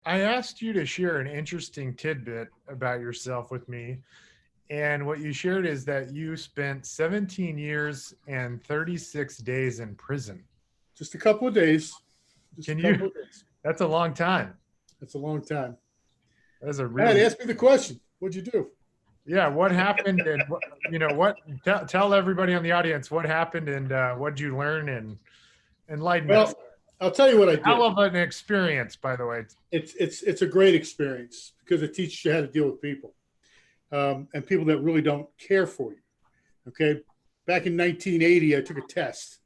I asked you to share an interesting tidbit about yourself with me. And what you shared is that you spent 17 years and 36 days in prison. Just a couple of days. Just a Can you? couple of days. That's a long time. That's a long time. That's a Dad, really, ask me the question. What'd you do? yeah. What happened? And what? Tell everybody on the audience what happened and what did you learn and enlighten us. Well, I'll tell you what I Hell did. of an experience, by the way. It's a great experience because it teaches you how to deal with people and people that really don't care for you. Okay, back in 1980, I took a test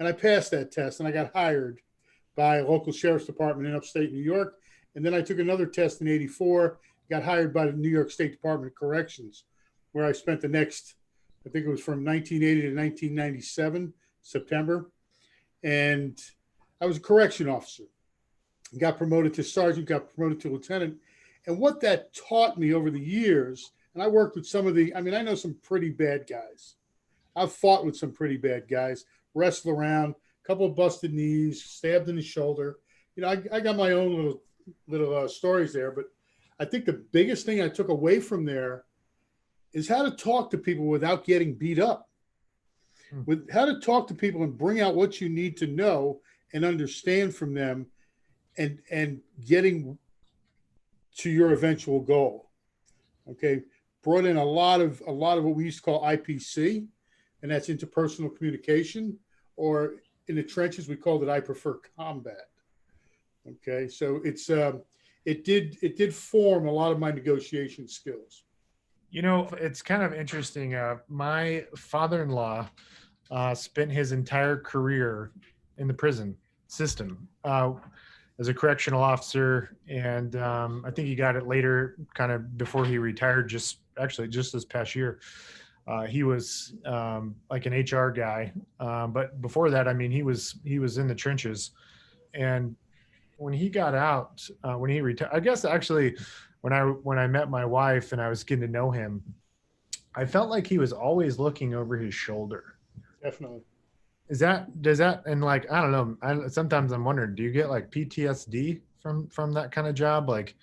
and I passed that test and I got hired by a local sheriff's department in upstate New York. And then I took another test in '84, got hired by the New York State Department of Corrections, where I spent the next, I think it was from 1980 to 1997, September. And I was a correction officer. Got promoted to sergeant, got promoted to lieutenant. And what that taught me over the years, and I worked with some of the, I mean, I know some pretty bad guys. I've fought with some pretty bad guys, wrestled around, a couple of busted knees, stabbed in the shoulder. I got my own little stories there, but I think the biggest thing I took away from there is how to talk to people without getting beat up, Hmm. with how to talk to people and bring out what you need to know and understand from them, and getting to your eventual goal. Okay, brought in a lot of what we used to call IPC, and that's interpersonal communication, or in the trenches we called it I prefer combat. Okay, so it did form a lot of my negotiation skills. It's kind of interesting. My father-in-law spent his entire career in the prison system as a correctional officer, and I think he got it later, kind of before he retired. Just this past year, he was like an HR guy, but before that, I mean, he was in the trenches, and when he got out, when he retired, I guess actually, when I met my wife and I was getting to know him, I felt like he was always looking over his shoulder. Definitely. Does that, and like, I don't know, sometimes I'm wondering, do you get like PTSD from that kind of job? Like,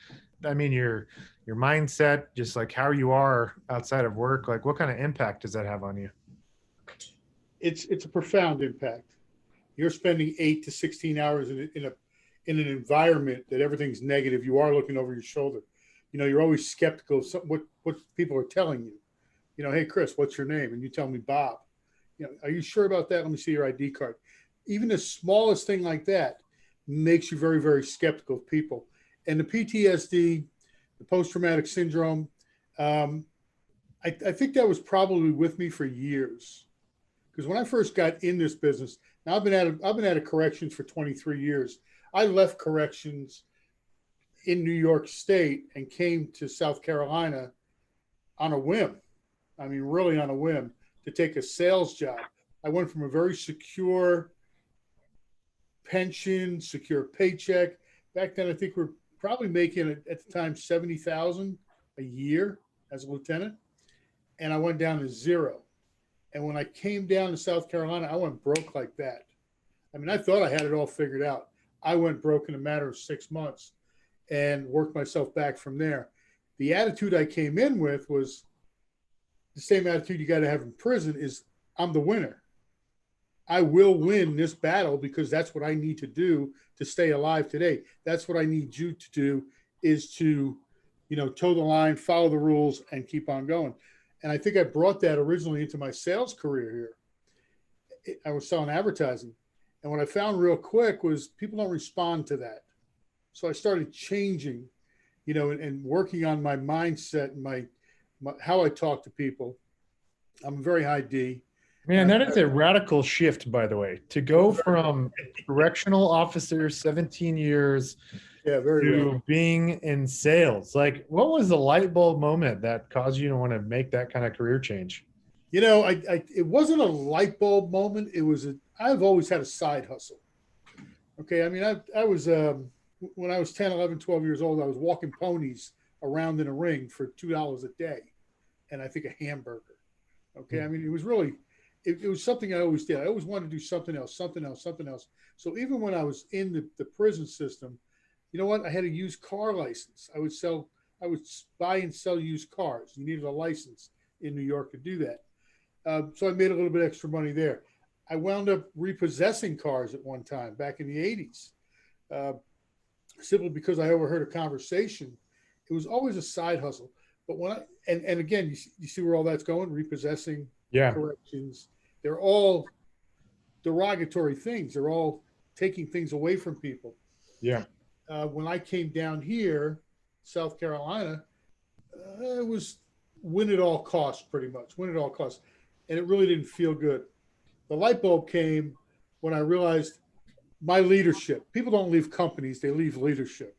I mean, your mindset, just like how you are outside of work, like what kind of impact does that have on you? It's a profound impact. You're spending 8 to 16 hours in an environment that everything's negative. You are looking over your shoulder. You're always skeptical of what people are telling you. Hey Chris, what's your name? And you tell me Bob. Are you sure about that? Let me see your ID card. Even the smallest thing like that makes you very, very skeptical of people. And the PTSD, the post traumatic syndrome, um, I think that was probably with me for years. Because when I first got in this business, now I've been at corrections for 23 years. I left corrections in New York State and came to South Carolina on a whim. I mean, really on a whim, to take a sales job. I went from a very secure pension, secure paycheck. Back then, I think we are probably making at the time 70,000 a year as a lieutenant, and I went down to zero. And when I came down to South Carolina, I went broke like that. I mean, I thought I had it all figured out. I went broke in a matter of 6 months and worked myself back from there. The attitude I came in with was the same attitude you got to have in prison: is I'm the winner. I will win this battle because that's what I need to do to stay alive today. That's what I need you to do, is to, toe the line, follow the rules, and keep on going. And I think I brought that originally into my sales career here. I was selling advertising. And what I found real quick was people don't respond to that. So I started changing, and working on my mindset and my how I talk to people. I'm very high D. And Man, that is a radical shift, by the way, to go from correctional officer, 17 years, yeah, very radical. to being in sales. Like, what was the light bulb moment that caused you to want to make that kind of career change? It wasn't a light bulb moment. I've always had a side hustle. Okay. I mean, I was, when I was 10, 11, 12 years old, I was walking ponies around in a ring for $2 a day. And I think a hamburger. Okay. I mean, it was really, it was something I always did. I always wanted to do something else, something else, something else. So even when I was in the prison system, you know what? I had a used car license. I would buy and sell used cars. You needed a license in New York to do that. So I made a little bit extra money there. I wound up repossessing cars at one time back in the 80s, simply because I overheard a conversation. It was always a side hustle. But when and again, you see where all that's going, repossessing, Yeah. corrections. They're all derogatory things. They're all taking things away from people. Yeah. When I came down here, South Carolina, it was win at all costs, pretty much, win at all costs. And it really didn't feel good. The light bulb came when I realized my leadership. People don't leave companies, they leave leadership.